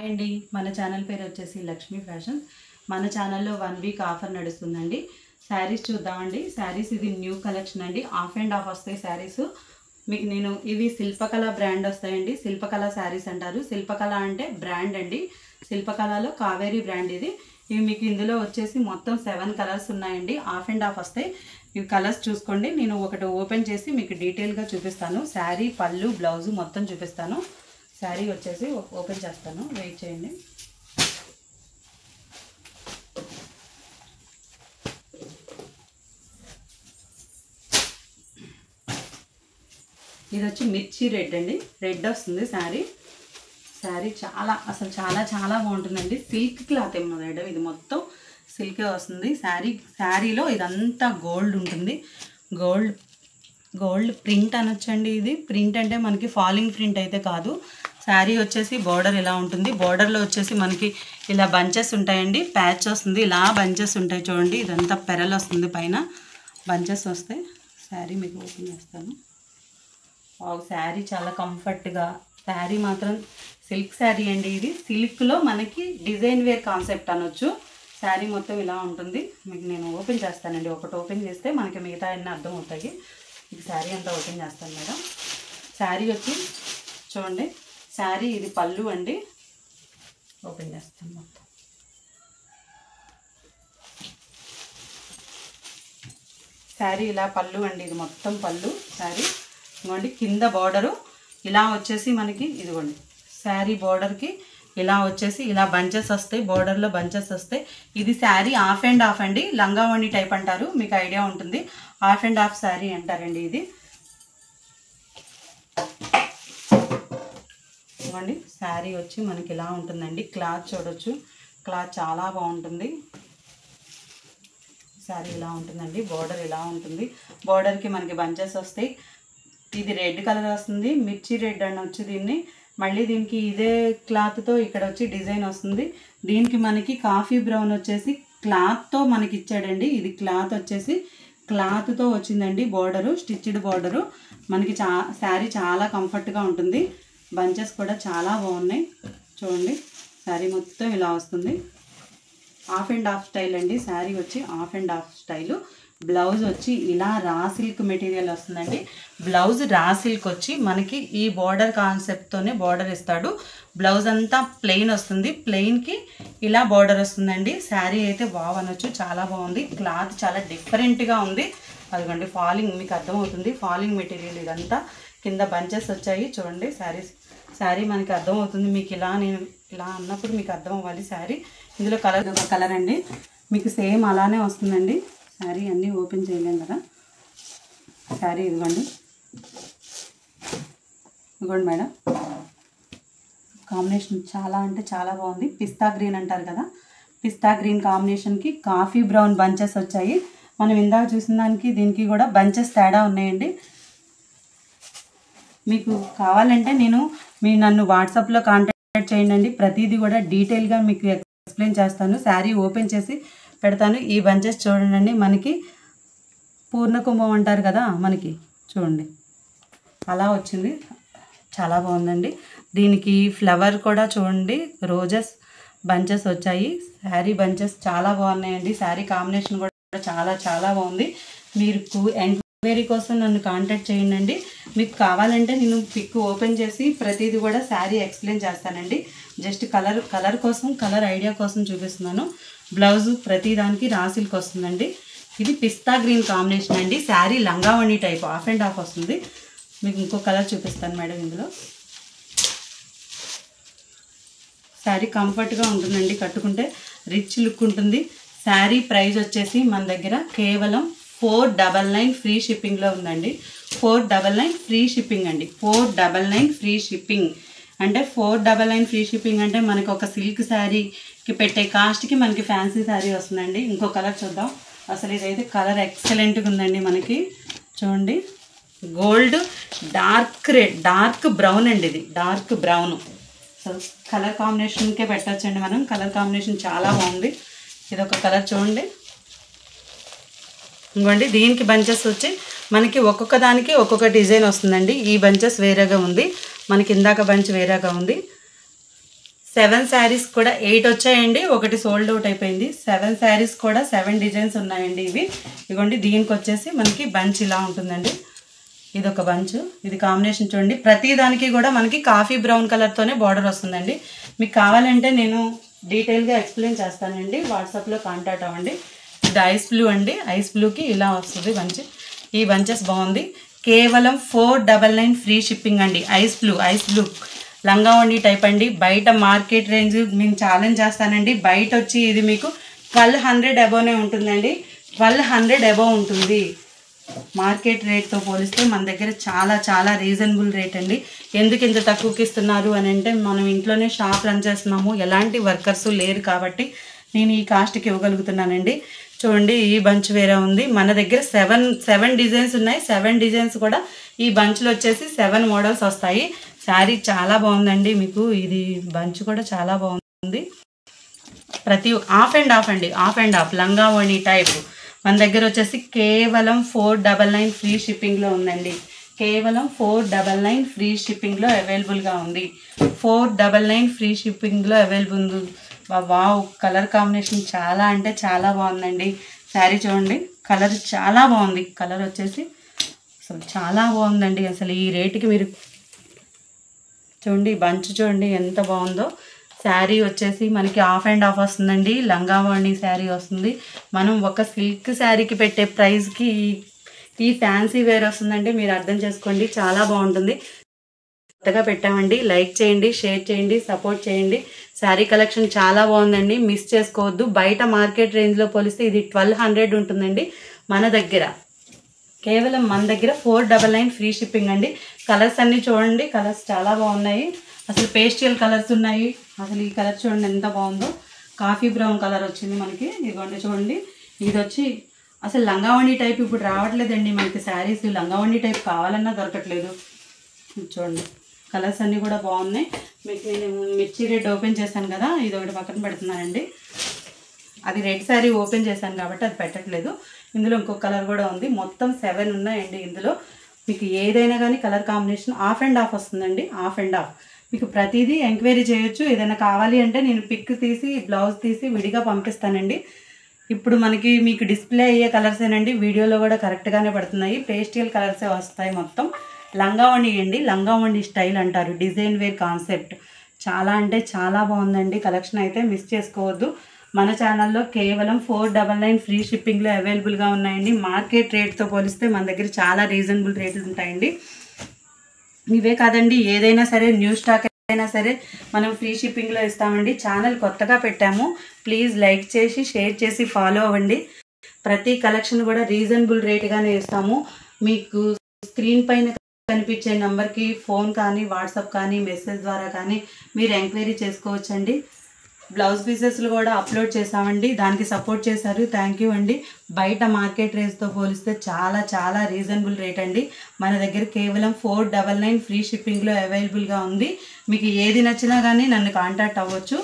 అండి మన ఛానల్ పేరు వచ్చేసి లక్ష్మీ ఫ్యాషన్. మన ఛానల్లో 1 వీక్ ఆఫర్ నడుస్తుందండి. శారీస్ చూద్దామండి. శారీస్ ఇది న్యూ కలెక్షన్ అండి. ఆఫ్ అండ్ ఆఫ్ వస్తాయి శారీస్. మీకు నేను ఇవి శిల్పకళ బ్రాండ్ వస్తాయండి. శిల్పకళ శారీస్ అంటారు. శిల్పకళ అంటే బ్రాండ్ అండి. శిల్పకళలో కావేరీ బ్రాండ్ ఇది. ఇవి మీకు ఇందులో వచ్చేసి మొత్తం 7 కలర్స్ ఉన్నాయండి. ఆఫ్ అండ్ ఆఫ్ వస్తాయి. ఇవి కలర్స్ చూసుకోండి. నేను ఒకటి ఓపెన్ చేసి మీకు డీటెయిల్గా చూపిస్తాను. శారీ పళ్ళు బ్లౌజు మొత్తం చూపిస్తాను. శారీ వచ్చేసి ఓపెన్ చేస్తాను, వెయిట్ చేయండి. ఇది వచ్చి మిర్చి రెడ్ అండి. రెడ్ వస్తుంది శారీ. శారీ చాలా బాగుంటుందండి. సిల్క్ క్లాత్ ఏమో మేడం, ఇది మొత్తం సిల్కే వస్తుంది. శారీలో ఇదంతా గోల్డ్ ఉంటుంది. గోల్డ్ ప్రింట్ అనొచ్చండి. ఇది ప్రింట్ అంటే మనకి ఫాలింగ్ ప్రింట్ అయితే కాదు. శారీ వచ్చేసి బార్డర్ ఇలా ఉంటుంది. బార్డర్లో వచ్చేసి మనకి ఇలా బంచెస్ ఉంటాయండి. ప్యాచ్ వస్తుంది, ఇలా బంచెస్ ఉంటాయి చూడండి. ఇదంతా పెరల్ వస్తుంది, పైన బంచెస్ వస్తాయి. శారీ మీకు ఓపెన్ చేస్తాను. శారీ చాలా కంఫర్ట్గా, శారీ మాత్రం సిల్క్ శారీ అండి. ఇది సిల్క్లో మనకి డిజైన్ వేర్ కాన్సెప్ట్ అనొచ్చు. శారీ మొత్తం ఇలా ఉంటుంది. మీకు నేను ఓపెన్ చేస్తానండి. ఒకటి ఓపెన్ చేస్తే మనకి మిగతా అన్నీ అర్థమవుతాయి. ఇది శారీ అంతా ఓపెన్ చేస్తాను మేడం. శారీ వచ్చి చూడండి. శారీ ఇది పళ్ళు అండి. ఓపెన్ చేస్తాను మొత్తం. శారీ ఇలా పళ్ళు అండి. ఇది మొత్తం పళ్ళు శారీ. ఇదిగోండి కింద బార్డరు ఇలా వచ్చేసి మనకి ఇదిగోండి శారీ బార్డర్కి ఇలా వచ్చేసి ఇలా బంచెస్ వస్తాయి. బార్డర్లో బంచెస్ వస్తాయి. ఇది శారీ ఆఫ్ అండ్ ఆఫ్ అండి. లంగావణి టైప్ అంటారు, మీకు ఐడియా ఉంటుంది. ఆఫ్ అండ్ ఆఫ్ శారీ అంటారండి ఇది. ఇవ్వండి శారీ వచ్చి మనకి ఇలా ఉంటుందండి. క్లాత్ చూడొచ్చు, క్లాత్ చాలా బాగుంటుంది. శారీ ఇలా ఉంటుందండి. బార్డర్ ఇలా ఉంటుంది. బార్డర్కి మనకి బంచెస్ వస్తాయి. ఇది రెడ్ కలర్ వస్తుంది, మిర్చి రెడ్ అని వచ్చి దీన్ని. మళ్ళీ దీనికి ఇదే క్లాత్తో ఇక్కడ వచ్చి డిజైన్ వస్తుంది. దీనికి మనకి కాఫీ బ్రౌన్ వచ్చేసి క్లాత్తో మనకి ఇచ్చాడండి. ఇది క్లాత్ వచ్చేసి క్లాత్తో వచ్చిందండి. Border stitched border. మనకి శారీ చాలా కంఫర్ట్గా ఉంటుంది. బంచెస్ కూడా చాలా బాగున్నాయి చూడండి. శారీ మొత్తం ఇలా వస్తుంది. ఆఫ్ అండ్ ఆఫ్ స్టైల్ అండి. శారీ వచ్చి of and of style. Blouse వచ్చి ఇలా రా సిల్క్ మెటీరియల్ వస్తుందండి. బ్లౌజ్ రా సిల్క్ వచ్చి మనకి ఈ బార్డర్ కాన్సెప్ట్తోనే బార్డర్ ఇస్తాడు. బ్లౌజ్ అంతా ప్లెయిన్ వస్తుంది. ప్లెయిన్కి ఇలా బార్డర్ వస్తుందండి. శారీ అయితే బాగనొచ్చు, చాలా బాగుంది. క్లాత్ చాలా డిఫరెంట్గా ఉంది. అదిగోండి ఫాలింగ్ మీకు అర్థమవుతుంది. ఫాలింగ్ మెటీరియల్ ఇదంతా. కింద బంచెస్ వచ్చాయి చూడండి. శారీ మనకి అర్థమవుతుంది. మీకు నేను ఇలా అన్నప్పుడు మీకు అర్థం అవ్వాలి శారీ. ఇందులో కలర్ అండి మీకు సేమ్ అలానే వస్తుందండి. శారీ అన్నీ ఓపెన్ చేయలేం కదా. శారీ ఇదిగోండి మేడం. కాంబినేషన్ చాలా అంటే చాలా బాగుంది. పిస్తా గ్రీన్ అంటారు కదా, పిస్తా గ్రీన్ కాంబినేషన్కి కాఫీ బ్రౌన్ బంచెస్ వచ్చాయి. మనం ఇందాక చూసిన దానికి దీనికి కూడా బంచెస్ తేడా ఉన్నాయండి. మీకు కావాలంటే నన్ను వాట్సాప్లో కాంటాక్ట్ చేయండి. ప్రతిదీ కూడా డీటెయిల్గా మీకు ఎక్స్ప్లెయిన్ చేస్తాను. శారీ ఓపెన్ చేసి పెడతాను. ఈ బంచెస్ చూడండి, మనకి పూర్ణ కుంభం అంటారు కదా, మనకి చూడండి అలా వచ్చింది. చాలా బాగుందండి. దీనికి ఫ్లవర్ కూడా చూడండి, రోజెస్ బంచెస్ వచ్చాయి. శారీ బంచెస్ చాలా బాగున్నాయండి. శారీ కాంబినేషన్ కూడా చాలా బాగుంది. మీరు ఎంక్వైరీ కోసం నన్ను కాంటాక్ట్ చేయండి. మీకు కావాలంటే నేను పిక్ ఓపెన్ చేసి ప్రతిదీ కూడా శారీ ఎక్స్ప్లెయిన్ చేస్తానండి. జస్ట్ కలర్ కోసం, కలర్ ఐడియా కోసం చూపిస్తున్నాను. బ్లౌజు ప్రతిదానికి రా సిల్క్ వస్తుందండి. ఇది పిస్తా గ్రీన్ కాంబినేషన్ అండి. శారీ లంగావణి టైప్ ఆఫ్ అండ్ ఆఫ్ వస్తుంది. మీకు ఇంకో కలర్ చూపిస్తాను మేడం. ఇందులో శారీ కంఫర్ట్గా ఉంటుందండి. కట్టుకుంటే రిచ్ లుక్ ఉంటుంది. శారీ ప్రైస్ వచ్చేసి మన దగ్గర కేవలం 499 ఫ్రీ షిప్పింగ్లో ఉందండి. 499 ఫ్రీ షిప్పింగ్ అండి. 499 ఫ్రీ షిప్పింగ్ అంటే 499 ఫ్రీ షిప్పింగ్ అంటే మనకి ఒక సిల్క్ శారీకి పెట్టే కాస్ట్కి మనకి ఫ్యాన్సీ శారీ వస్తుందండి. ఇంకో కలర్ చూద్దాం. అసలు ఇదైతే కలర్ ఎక్సలెంట్గా ఉందండి. మనకి చూడండి గోల్డ్ డార్క్ బ్రౌన్ అండి. ఇది డార్క్ బ్రౌన్. సో కలర్ కాంబినేషన్కే పెట్టచ్చండి మనం. కలర్ కాంబినేషన్ చాలా బాగుంది. ఇది ఒక కలర్ చూడండి. ఇంకోండి దీనికి బంచెస్ వచ్చి మనకి ఒక్కొక్క దానికి ఒక్కొక్క డిజైన్ వస్తుందండి. ఈ బంచెస్ వేరేగా ఉంది, మనకి ఇందాక బంచ్ వేరేగా ఉంది. 7 శారీస్ కూడా 8 వచ్చాయండి, ఒకటి సోల్డ్ అవుట్ అయిపోయింది. 7 శారీస్ కూడా 7 డిజైన్స్ ఉన్నాయండి. ఇదిగోండి దీనికి వచ్చేసి మనకి బంచ్ ఇలా ఉంటుందండి. ఇది ఒక బంచ్, ఇది కాంబినేషన్ చూడండి. ప్రతి దానికి కూడా మనకి కాఫీ బ్రౌన్ కలర్తోనే బార్డర్ వస్తుందండి. మీకు కావాలంటే నేను డీటెయిల్గా ఎక్స్ప్లెయిన్ చేస్తానండి, వాట్సాప్లో కాంటాక్ట్ అవ్వండి. ఇది ఐస్ బ్లూ అండి, ఐస్ బ్లూకి ఇలా వస్తుంది బంచ్. ఈ బంచెస్ బాగుంది. కేవలం 499 ఫ్రీ షిప్పింగ్ అండి. ఐస్ బ్లూ లంగా ఓణి టైప్ అండి. బయట మార్కెట్ రేంజ్ నేను ఛాలెంజ్ చేస్తానండి, బయట వచ్చి ఇది మీకు 1200 అబోనే ఉంటుందండి. 1200 అబోవ్ ఉంటుంది. మార్కెట్ రేట్తో పోలిస్తే మన దగ్గర చాలా చాలా రీజనబుల్ రేట్ అండి. ఎందుకు ఇంత తక్కువకి ఇస్తున్నారు అని అంటే, మనం ఇంట్లోనే షాప్ రన్ చేస్తున్నాము, ఎలాంటి వర్కర్స్ లేరు కాబట్టి నేను ఈ కాస్ట్కి ఇవ్వగలుగుతున్నానండి. చూడండి ఈ బంచ్ వేరే ఉంది. మన దగ్గర 7 డిజైన్స్ ఉన్నాయి. 7 డిజైన్స్ కూడా ఈ బంచ్లో వచ్చేసి 7 మోడల్స్ వస్తాయి. శారీ చాలా బాగుందండి. మీకు ఇది బంచ్ కూడా చాలా బాగుంది. ప్రతి ఆఫ్ అండ్ ఆఫ్ అండి, ఆఫ్ అండ్ ఆఫ్ లంగా ఓణి టైప్ మన దగ్గర వచ్చేసి కేవలం 499 ఫ్రీ షిప్పింగ్లో ఉందండి. కేవలం 499 ఫ్రీ షిప్పింగ్లో అవైలబుల్గా ఉంది. 499 ఫ్రీ షిప్పింగ్లో అవైలబుల్ ఉంది. వావ్, కలర్ కాంబినేషన్ చాలా అంటే చాలా బాగుందండి. శారీ చూడండి, కలర్ చాలా బాగుంది. కలర్ వచ్చేసి అసలు చాలా బాగుందండి. అసలు ఈ రేటుకి మీరు చూడండి, బంచ్ చూడండి ఎంత బాగుందో. శారీ వచ్చేసి మనకి ఆఫ్ అండ్ ఆఫ్ వస్తుందండి. లంగా ఓణి శారీ వస్తుంది. మనం ఒక సిల్క్ శారీకి పెట్టే ప్రైస్కి ఈ ఫ్యాన్సీ వేర్ వస్తుందండి. మీరు అర్థం చేసుకోండి, చాలా బాగుంటుంది. కొత్తగా పెట్టామండి, లైక్ చేయండి, షేర్ చేయండి, సపోర్ట్ చేయండి. శారీ కలెక్షన్ చాలా బాగుందండి, మిస్ చేసుకోవద్దు. బయట మార్కెట్ రేంజ్లో పోలిస్తే ఇది 1200 ఉంటుందండి. మన దగ్గర కేవలం 499 ఫ్రీ షిప్పింగ్ అండి. కలర్స్ అన్నీ చూడండి, కలర్స్ చాలా బాగున్నాయి. అసలు పేస్టల్ కలర్స్ ఉన్నాయి. అసలు ఈ కలర్ చూడండి ఎంత బాగుందో. కాఫీ బ్రౌన్ కలర్ వచ్చింది మనకి. ఇదిగోండి చూడండి, ఇది వచ్చి అసలు లంగావణి టైప్ ఇప్పుడు రావట్లేదండి మనకి శారీస్. లంగావణి టైప్ కావాలన్నా దొరకట్లేదు. చూడండి కలర్స్ అన్నీ కూడా బాగున్నాయి. మీకు నేను మిర్చి రెడ్ ఓపెన్ చేశాను కదా, ఇది ఒకటి పక్కన పెడుతున్నానండి. అది రెడ్ శారీ ఓపెన్ చేశాను కాబట్టి అది పెట్టట్లేదు. ఇందులో ఇంకొక కలర్ కూడా ఉంది. మొత్తం 7 ఉన్నాయండి. ఇందులో మీకు ఏదైనా కానీ colour combination of and of వస్తుందండి. ఆఫ్ అండ్ ఆఫ్ మీకు ప్రతిదీ ఎంక్వైరీ చేయొచ్చు. ఏదైనా కావాలి అంటే నేను పిక్ తీసి బ్లౌజ్ తీసి విడిగా పంపిస్తానండి. ఇప్పుడు మీకు డిస్ప్లే అయ్యే కలర్సేనండి, వీడియోలో కూడా కరెక్ట్గానే పడుతున్నాయి. పేస్టల్ కలర్సే వస్తాయి మొత్తం. లంగావణి అండి, లంగావణి స్టైల్ అంటారు, డిజైన్ వేర్ కాన్సెప్ట్. చాలా అంటే చాలా బాగుందండి. కలెక్షన్ అయితే మిస్ చేసుకోవద్దు. మన ఛానల్లో కేవలం 499 ఫ్రీ షిప్పింగ్లో అవైలబుల్గా ఉన్నాయండి. మార్కెట్ రేట్తో పోలిస్తే మన దగ్గర చాలా రీజనబుల్ రేట్లు ఉంటాయండి. ఇవే కాదండి, ఏదైనా సరే న్యూ స్టాక్ అయినా సరే మనం ఫ్రీ షిప్పింగ్లో ఇస్తామండి. ఛానల్ కొత్తగా పెట్టాము, ప్లీజ్ లైక్ చేసి షేర్ చేసి ఫాలో అవ్వండి. ప్రతి కలెక్షన్ కూడా రీజనబుల్ రేట్గానే ఇస్తాము. మీకు స్క్రీన్ పైన కనిపించే నెంబర్కి ఫోన్ కానీ వాట్సాప్ కానీ మెసేజ్ ద్వారా కానీ మీరు ఎంక్వైరీ చేసుకోవచ్చండి. బ్లౌజ్ పీసెస్లు కూడా అప్లోడ్ చేసామండి, దానికి సపోర్ట్ చేశారు, థ్యాంక్ యూ అండి. బయట మార్కెట్ రేట్తో పోలిస్తే చాలా చాలా రీజనబుల్ రేట్ అండి. మన దగ్గర కేవలం 499 ఫ్రీ షిప్పింగ్లో అవైలబుల్గా ఉంది. మీకు ఏది నచ్చినా కానీ నన్ను కాంటాక్ట్ అవ్వచ్చు.